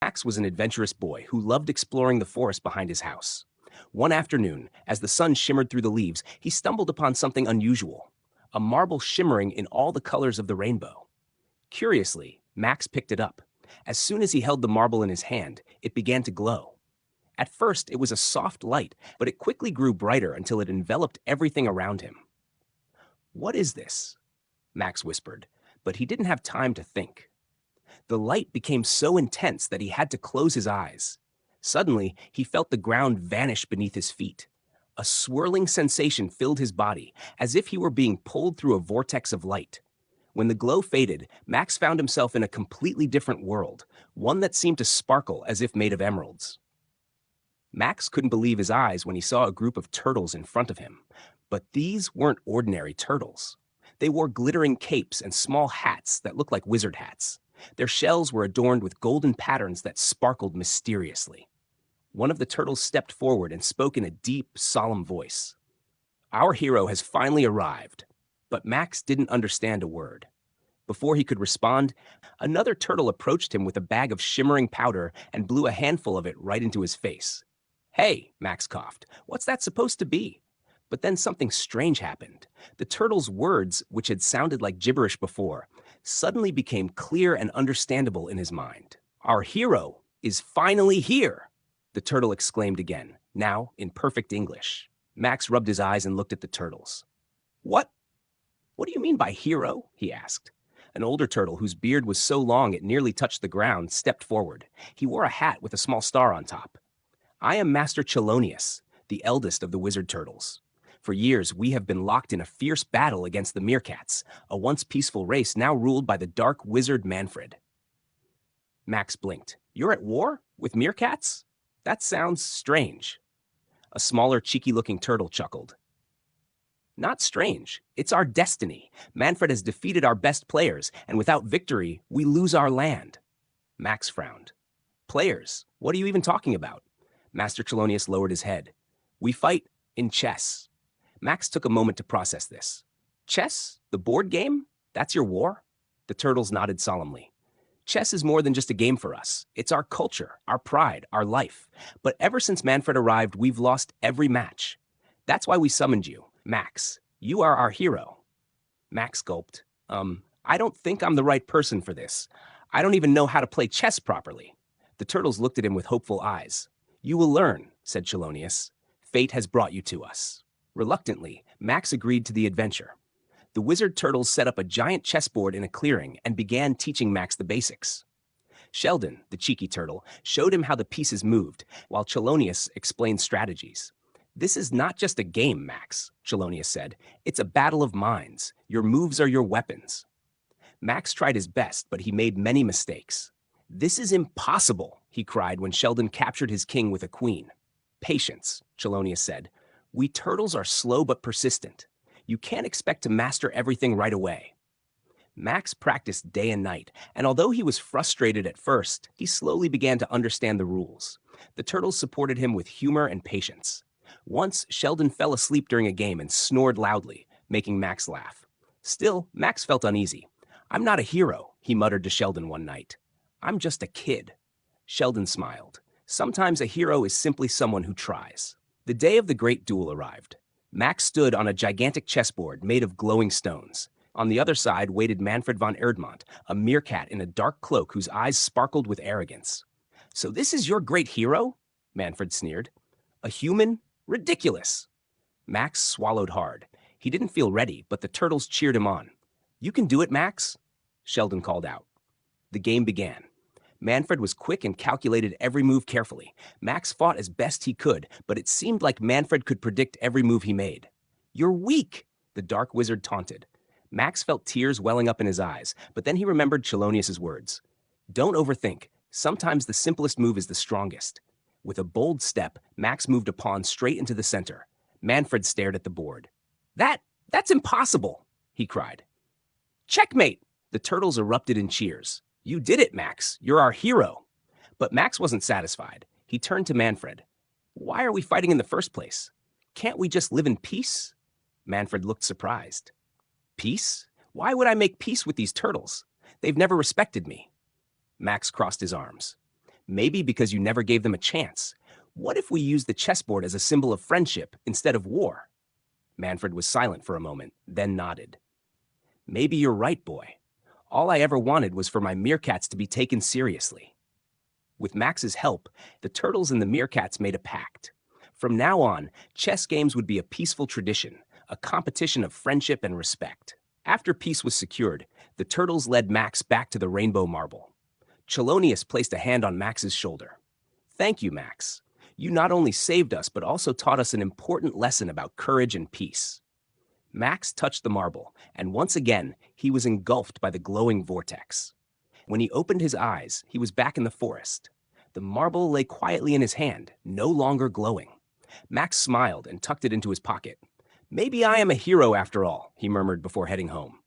Max was an adventurous boy who loved exploring the forest behind his house. One afternoon, as the sun shimmered through the leaves, he stumbled upon something unusual, a marble shimmering in all the colors of the rainbow. Curiously, Max picked it up. As soon as he held the marble in his hand, it began to glow. At first, it was a soft light, but it quickly grew brighter until it enveloped everything around him. "What is this?" Max whispered, but he didn't have time to think. The light became so intense that he had to close his eyes. Suddenly, he felt the ground vanish beneath his feet. A swirling sensation filled his body, as if he were being pulled through a vortex of light. When the glow faded, Max found himself in a completely different world, one that seemed to sparkle as if made of emeralds. Max couldn't believe his eyes when he saw a group of turtles in front of him. But these weren't ordinary turtles. They wore glittering capes and small hats that looked like wizard hats. Their shells were adorned with golden patterns that sparkled mysteriously. One of the turtles stepped forward and spoke in a deep, solemn voice. "Our hero has finally arrived." But Max didn't understand a word. Before he could respond, another turtle approached him with a bag of shimmering powder and blew a handful of it right into his face. "Hey," Max coughed, "what's that supposed to be?" But then something strange happened. The turtle's words, which had sounded like gibberish before, suddenly became clear and understandable in his mind. "Our hero is finally here," the turtle exclaimed again, now in perfect English. Max rubbed his eyes and looked at the turtles. "What? What do you mean by hero?" he asked. An older turtle, whose beard was so long it nearly touched the ground, stepped forward. He wore a hat with a small star on top. "I am Master Chelonius, the eldest of the wizard turtles. For years, we have been locked in a fierce battle against the meerkats, a once peaceful race now ruled by the dark wizard Manfred." Max blinked. "You're at war? With meerkats? That sounds strange." A smaller, cheeky-looking turtle chuckled. "Not strange. It's our destiny. Manfred has defeated our best players, and without victory, we lose our land." Max frowned. "Players? What are you even talking about?" Master Chelonius lowered his head. "We fight in chess." Max took a moment to process this. "Chess? The board game? That's your war?" The turtles nodded solemnly. "Chess is more than just a game for us. It's our culture, our pride, our life. But ever since Manfred arrived, we've lost every match. That's why we summoned you. Max, you are our hero." Max gulped. I don't think I'm the right person for this. I don't even know how to play chess properly." The turtles looked at him with hopeful eyes. "You will learn," said Chelonius. "Fate has brought you to us." Reluctantly, Max agreed to the adventure. The wizard turtles set up a giant chessboard in a clearing and began teaching Max the basics. Sheldon, the cheeky turtle, showed him how the pieces moved, while Chelonius explained strategies. "This is not just a game, Max," Chelonius said. "It's a battle of minds. Your moves are your weapons." Max tried his best, but he made many mistakes. "This is impossible," he cried when Sheldon captured his king with a queen. "Patience," Chelonius said. "We turtles are slow but persistent. You can't expect to master everything right away." Max practiced day and night, and although he was frustrated at first, he slowly began to understand the rules. The turtles supported him with humor and patience. Once, Sheldon fell asleep during a game and snored loudly, making Max laugh. Still, Max felt uneasy. "I'm not a hero," he muttered to Sheldon one night. "I'm just a kid." Sheldon smiled. Sometimes a hero is simply someone who tries. The day of the great duel arrived. Max stood on a gigantic chessboard made of glowing stones. On the other side waited Manfred von Erdmont, a meerkat in a dark cloak whose eyes sparkled with arrogance. "So this is your great hero?" Manfred sneered. "A human? Ridiculous!" Max swallowed hard. He didn't feel ready, but the turtles cheered him on. "You can do it, Max," Sheldon called out. The game began. Manfred was quick and calculated every move carefully. Max fought as best he could, but it seemed like Manfred could predict every move he made. "You're weak," the dark wizard taunted. Max felt tears welling up in his eyes, but then he remembered Chelonius's words. "Don't overthink. Sometimes the simplest move is the strongest." With a bold step, Max moved a pawn straight into the center. Manfred stared at the board. That's impossible," he cried. "Checkmate!" The turtles erupted in cheers. "You did it, Max. You're our hero." But Max wasn't satisfied. He turned to Manfred. "Why are we fighting in the first place? Can't we just live in peace?" Manfred looked surprised. "Peace? Why would I make peace with these turtles? They've never respected me." Max crossed his arms. Maybe because you never gave them a chance. What if we use the chessboard as a symbol of friendship instead of war? Manfred was silent for a moment, then nodded. Maybe you're right, boy. All I ever wanted was for my meerkats to be taken seriously. With Max's help, the turtles and the meerkats made a pact. From now on, chess games would be a peaceful tradition, a competition of friendship and respect. After peace was secured, the turtles led Max back to the rainbow marble. Chelonius placed a hand on Max's shoulder. Thank you, Max. You not only saved us, but also taught us an important lesson about courage and peace. Max touched the marble, and once again, he was engulfed by the glowing vortex. When he opened his eyes, he was back in the forest. The marble lay quietly in his hand, no longer glowing. Max smiled and tucked it into his pocket. Maybe I am a hero after all, he murmured before heading home.